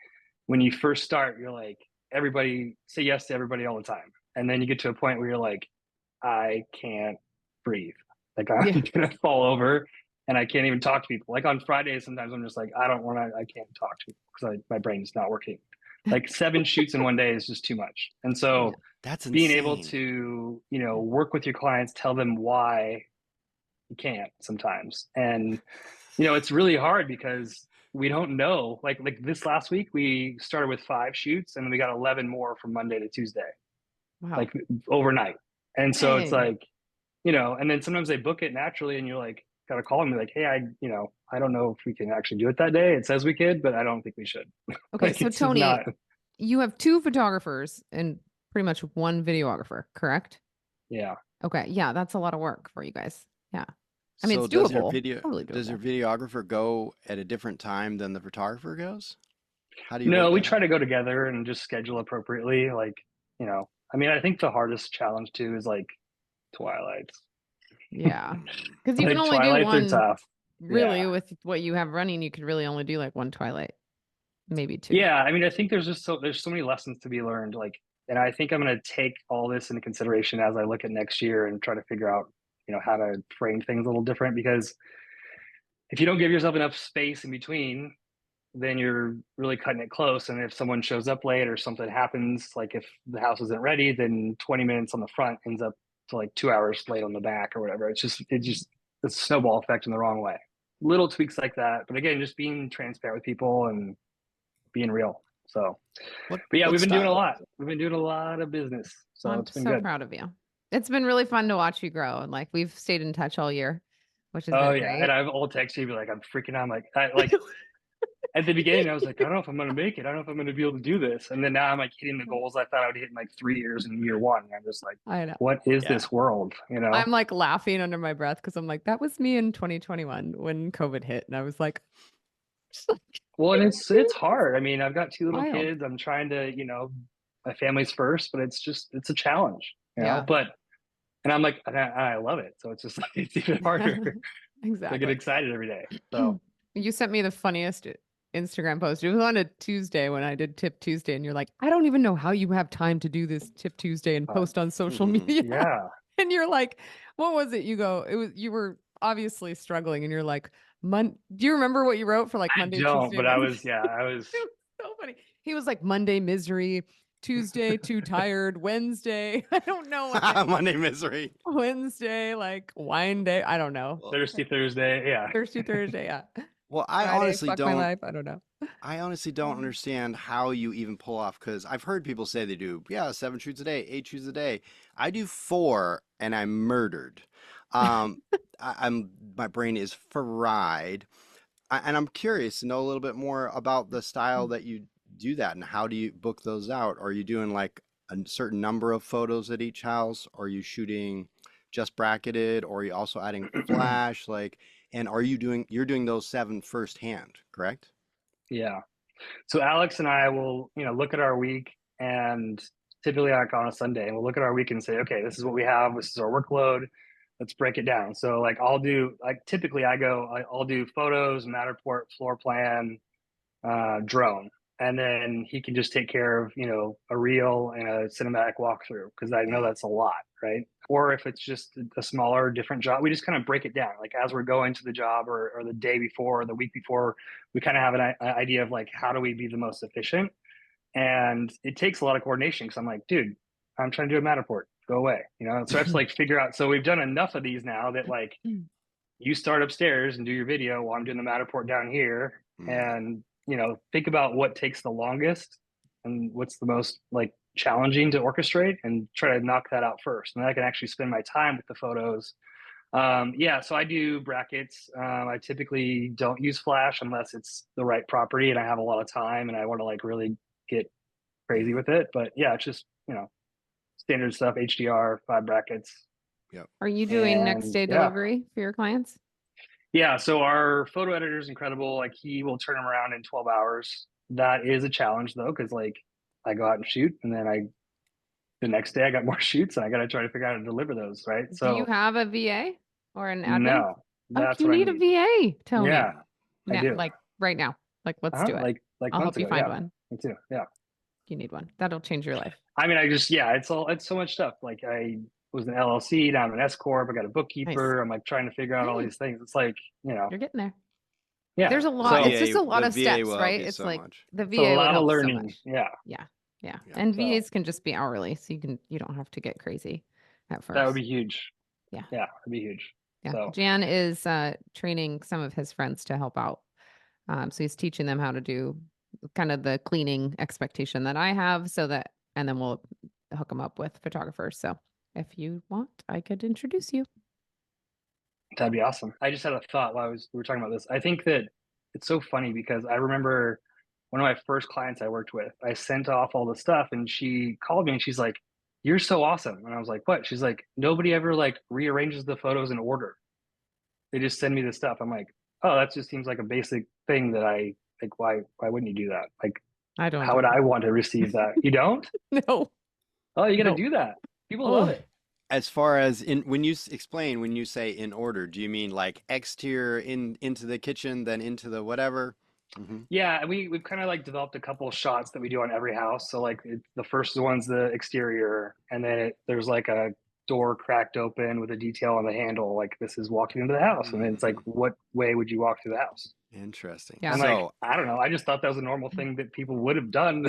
when you first start, you're like, everybody say yes to everybody all the time. And then you get to a point where you're like, I can't breathe. Like I'm gonna fall over and I can't even talk to people. Like on Fridays, sometimes I'm just like, I can't talk to people because my brain's not working. Like 7 shoots in one day is just too much. And so that's being able insane. to, work with your clients, tell them why you can't sometimes. And, it's really hard because we don't know. Like this last week, we started with 5 shoots and we got 11 more from Monday to Tuesday, Wow. like overnight. And so it's Dang. like, and then sometimes they book it naturally and you're like, got to call them and be like, hey, I don't know if we can actually do it that day. It says we could, but I don't think we should. Okay. Like, So it's just Tony, not. you have 2 photographers and pretty much 1 videographer, correct? Yeah. Okay. Yeah. That's a lot of work for you guys. Yeah. I mean, So it's does your doable. Totally does your doable. videographer go at a different time than the photographer goes? How do you No, work we that try out? to go together and just schedule appropriately. Like, I mean, I think the hardest challenge too is like twilights. Yeah. Because you can Like only do twilights are one, tough. really, Yeah. with what you have running. You could really only do like 1 Twilight, maybe 2. Yeah. I mean, I think there's so many lessons to be learned. Like, and I think I'm going to take all this into consideration as I look at next year and try to figure out, how to frame things a little different, because if you don't give yourself enough space in between, then you're really cutting it close. And if someone shows up late or something happens, like if the house isn't ready, then 20 minutes on the front ends up to like 2 hours late on the back or whatever. It's just a snowball effect in the wrong way. Little tweaks like that. But again, just being transparent with people and being real. So, What but yeah, what we've been doing a style? lot. We've been doing a lot of business. So I'm it's been so good. proud of you. It's been really fun to watch you grow. And like we've stayed in touch all year, which has Oh been yeah. great. And I'll text you, be like, I'm freaking out. I'm like at the beginning, I was like, I don't know if I'm going to make it. I don't know if I'm going to be able to do this. And then now I'm like hitting the goals I thought I would hit in like 3 years in year 1. And I'm just like, I know. what is Yeah. this world? I'm like laughing under my breath because I'm like, that was me in 2021 when COVID hit. And I was like, well, and it's hard. I mean, I've got 2 little wild. kids. I'm trying to, my family's first, but it's a challenge, Yeah. And I'm like, I love it. So it's just like, it's even harder. Exactly. I get excited every day. So you sent me the funniest Instagram post. It was on a Tuesday when I did Tip Tuesday, and you're like, I don't even know how you have time to do this Tip Tuesday and post on social media. yeah. And you're like, what was it? You were obviously struggling, and you're like, do you remember what you wrote for like Monday, I don't, Tuesday, but Wednesday? I was It was so funny. He was like Monday misery, Tuesday too tired, Wednesday I don't know what Monday misery. Wednesday like wine day. I don't know. Thirsty Thursday. Yeah. Thirsty Thursday. Yeah. Well, I Friday, honestly fuck my don't. life. I don't know. I honestly don't understand how you even pull off, because I've heard people say they do, 7 shoots a day, 8 shoots a day. I do 4 and I'm murdered. My brain is fried. And I'm curious to know a little bit more about the style that you do that, and how do you book those out? Are you doing like a certain number of photos at each house? Are you shooting just bracketed, or are you also adding flash? And you're doing those 7 firsthand, correct? Yeah. So Alex and I will, look at our week, and typically like on a Sunday, and we'll look at our week and say, okay, this is what we have. This is our workload. Let's break it down. So like typically I'll do photos, Matterport, floor plan, drone. And then he can just take care of, a reel and a cinematic walkthrough, because I know that's a lot, right? Or if it's just a smaller, different job, we just kind of break it down. Like as we're going to the job, or the day before, or the week before, we kind of have an idea of like, how do we be the most efficient? And it takes a lot of coordination, because I'm like, dude, I'm trying to do a Matterport, go away. So I have to like figure out. So we've done enough of these now that like you start upstairs and do your video while I'm doing the Matterport down here. And think about what takes the longest and what's the most like challenging to orchestrate and try to knock that out first. And then I can actually spend my time with the photos. So I do brackets. I typically don't use flash unless it's the right property and I have a lot of time and I want to like really get crazy with it. But yeah, it's just, standard stuff, HDR, 5 brackets. Yep. Are you doing next day delivery for your clients? Yeah. So our photo editor is incredible. Like he will turn them around in 12 hours. That is a challenge though, because like I go out and shoot and then the next day I got more shoots and I got to try to figure out how to deliver those. Right. So do you have a VA or an admin? No, that's you what need I a VA, Tony. Yeah, I do. Like right now. Like let's do it. Like I'll help you find one. Me too. Yeah. You need one. That'll change your life. I mean, it's so much stuff. Like I was an LLC, now I'm an S Corp. I got a bookkeeper. Nice. I'm like trying to figure out all these things. It's like, you're getting there. Yeah. There's a lot. It's just a lot of steps, right? It's so like much. The VA a lot of learning. So yeah. And VAs can just be hourly, so you don't have to get crazy at first. That would be huge. Yeah. Yeah, that'd be huge. Yeah. So. Jan is training some of his friends to help out. So he's teaching them how to do kind of the cleaning expectation that I have, and then we'll hook them up with photographers. So if you want, I could introduce you. That'd be awesome. I just had a thought while we were talking about this. I think that it's so funny because I remember one of my first clients I worked with, I sent off all the stuff and she called me and she's like, "You're so awesome." And I was like, "What?" She's like, "Nobody ever like rearranges the photos in order. They just send me the stuff." I'm like, "Oh, that just seems like a basic thing that I like. Why wouldn't you do that? Like, I don't. How would I want to receive that? You don't? No. Oh, you got to do that. People love it. As far as when you say in order, do you mean like exterior into the kitchen, then into the whatever? Mm-hmm. Yeah, we've kind of like developed a couple of shots that we do on every house. So like the first one's the exterior, and then there's like a door cracked open with a detail on the handle, like this is walking into the house, and then it's like, what way would you walk through the house? Interesting. Yeah. And like, I don't know. I just thought that was a normal thing that people would have done.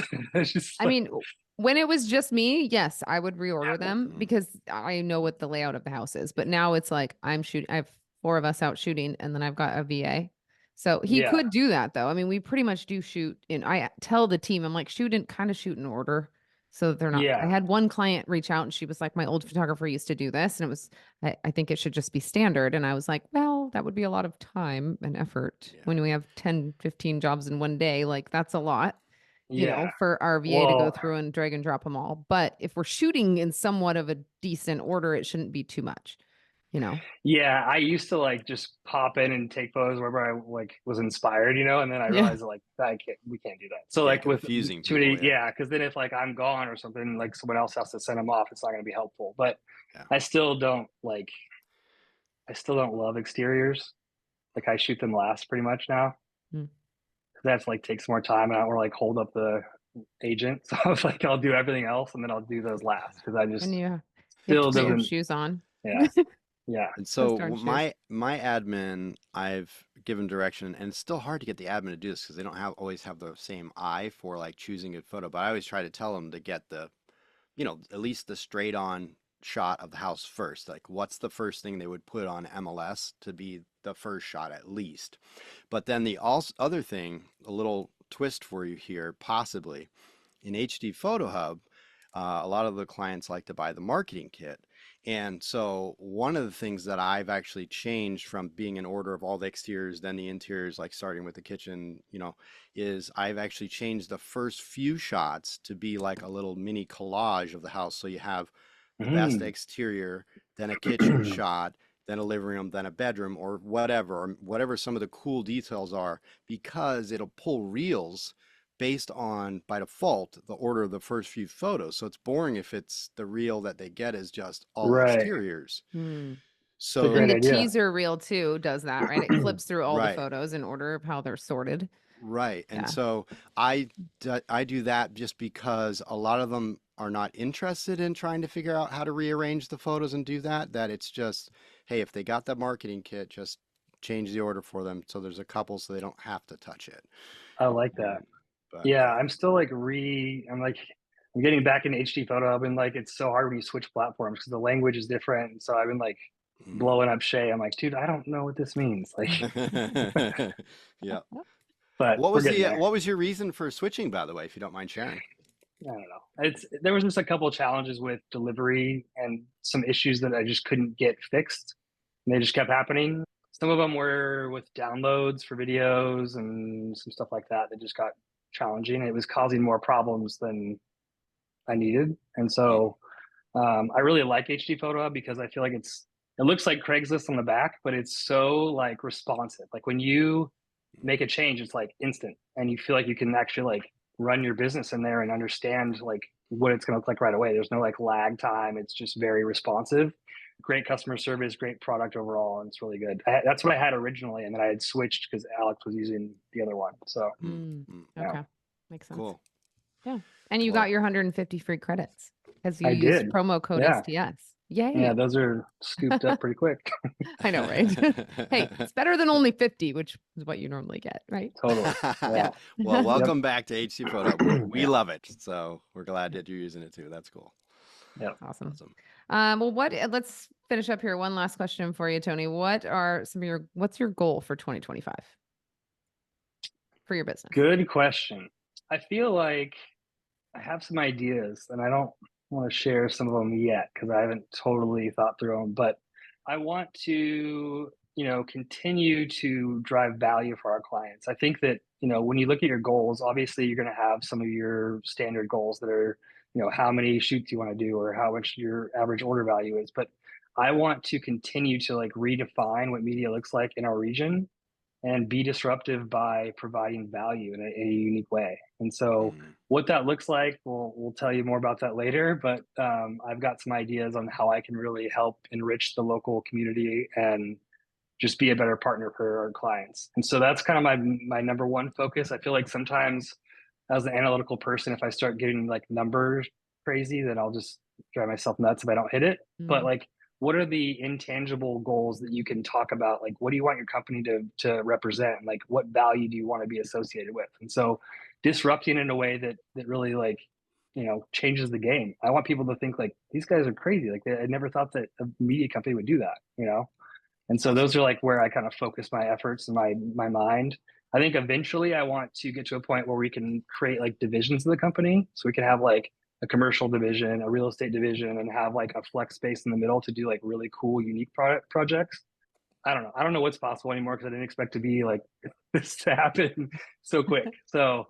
I mean, when it was just me, yes, I would reorder them because I know what the layout of the house is. But now it's like I have 4 of us out shooting, and then I've got a VA. So he could do that though. I mean, we pretty much do shoot in. I tell the team, I'm like, shoot in order. So that they're not. I had one client reach out and she was like, my old photographer used to do this, and it was, I think it should just be standard. And I was like, well, that would be a lot of time and effort when we have 10, 15 jobs in one day. Like that's a lot, you know, for our VA to go through and drag and drop them all. But if we're shooting in somewhat of a decent order, it shouldn't be too much, you know? Yeah. I used to like just pop in and take photos wherever I like was inspired, you know, and then I realized like we can't do that. So like with confusing too many, because then if like I'm gone or something, like someone else has to send them off, it's not going to be helpful. But I still don't love exteriors. Like I shoot them last pretty much now. That's like takes more time, and I don't want to like hold up the agent. So I was like, I'll do everything else and then I'll do those last because I just still doesn't your shoes on. Yeah. Yeah. And so my admin, I've given direction, and it's still hard to get the admin to do this because they don't always have the same eye for like choosing a photo. But I always try to tell them to get the, at least the straight on shot of the house first. Like what's the first thing they would put on MLS to be the first shot at least. But then the other thing, a little twist for you here, possibly in HD Photo Hub, a lot of the clients like to buy the marketing kit. And so one of the things that I've actually changed from being in order of all the exteriors, then the interiors, like starting with the kitchen, is I've actually changed the first few shots to be like a little mini collage of the house. So you have the best exterior, then a kitchen shot, then a living room, then a bedroom, or whatever some of the cool details are, because it'll pull reels based on, by default, the order of the first few photos. So it's boring if it's the reel that they get is just all exteriors. So and the teaser reel too does that, right? It flips through all the photos in order of how they're sorted. Right. And so I do that just because a lot of them are not interested in trying to figure out how to rearrange the photos and do that it's just, hey, if they got the marketing kit, just change the order for them. So there's a couple so they don't have to touch it. I like that. But, I'm still like I'm getting back into HD Photo Hub, and like it's so hard when you switch platforms because the language is different. And so I've been like blowing up Shay. I'm like, dude, I don't know what this means. Like, yeah. But what was your reason for switching, by the way, if you don't mind sharing? I don't know. There was just a couple of challenges with delivery and some issues that I just couldn't get fixed. And they just kept happening. Some of them were with downloads for videos and some stuff like that just got challenging. It was causing more problems than I needed. And so I really like HD Photo Hub because I feel like it looks like Craigslist on the back, but it's so like responsive. Like when you make a change, it's like instant, and you feel like you can actually like run your business in there and understand like what it's going to look like right away. There's no like lag time. It's just very responsive. Great customer service, great product overall, and it's really good. That's what I had originally, and then I had switched because Alex was using the other one. So okay, makes sense. Cool. Yeah, and you got your 150 free credits because you I used did. promo code STS. Yay! Yeah, those are scooped up pretty quick. I know, right? Hey, it's better than only 50, which is what you normally get, right? Totally. Yeah. Well, welcome back to HC Photo. We love it, so we're glad that you're using it too. That's cool. Yeah, awesome. Well, let's finish up here. One last question for you, Tony. What's your goal for 2025 for your business? Good question. I feel like I have some ideas, and I don't want to share some of them yet because I haven't totally thought through them, but I want to, continue to drive value for our clients. I think that, when you look at your goals, obviously you're going to have some of your standard goals that are, how many shoots you want to do or how much your average order value is. But I want to continue to like redefine what media looks like in our region and be disruptive by providing value in a unique way. And so what that looks like, we'll tell you more about that later, but I've got some ideas on how I can really help enrich the local community and just be a better partner for our clients. And so that's kind of my number one focus. I feel like sometimes as an analytical person, if I start getting like numbers crazy, then I'll just drive myself nuts if I don't hit it. But like, what are the intangible goals that you can talk about? Like, what do you want your company to represent? Like, what value do you want to be associated with? And so disrupting in a way that really like, changes the game. I want people to think like, these guys are crazy. Like I never thought that a media company would do that, And so those are like where I kind of focus my efforts and my mind. I think eventually I want to get to a point where we can create like divisions of the company. So we can have like a commercial division, a real estate division, and have like a flex space in the middle to do like really cool, unique projects. I don't know. I don't know what's possible anymore because I didn't expect to be like this to happen so quick. So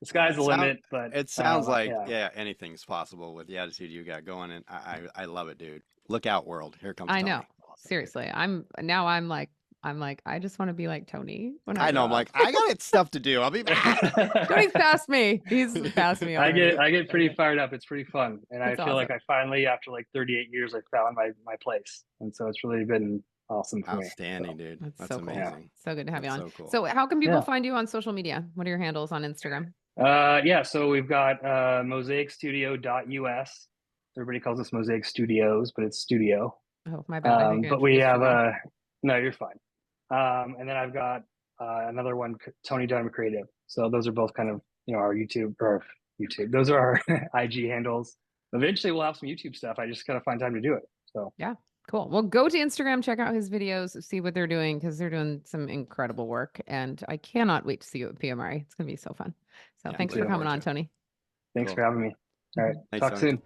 the sky's the limit, but it sounds like anything's possible with the attitude you got going, and I love it, dude. Look out, world! Here comes. I Tony. know. Seriously, I'm like, I just want to be like Tony. I know. I'm like, I got stuff to do. I'll be back. Tony's past me. He's past me already. I get pretty fired up. It's pretty fun. And I feel awesome. like I finally, after like 38 years, I found my place. And so it's really been awesome for me. Outstanding, dude. That's so amazing. Cool. So good to have you on. So cool. So how can people find you on social media? What are your handles on Instagram? So we've got mosaicstudio.us. Everybody calls us Mosaic Studios, but it's studio. Oh, my bad. But we have no, you're fine. And then I've got another one, Tony Dunham Creative. So those are both kind of, our YouTube. Those are our IG handles. Eventually we'll have some YouTube stuff. I just gotta find time to do it. So yeah, cool. Well, go to Instagram, check out his videos, see what they're doing because they're doing some incredible work. And I cannot wait to see you at PMRE. It's gonna be so fun. So thanks for coming on, Tony. Thanks for having me. All right. Talk soon.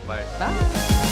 Bye. Bye.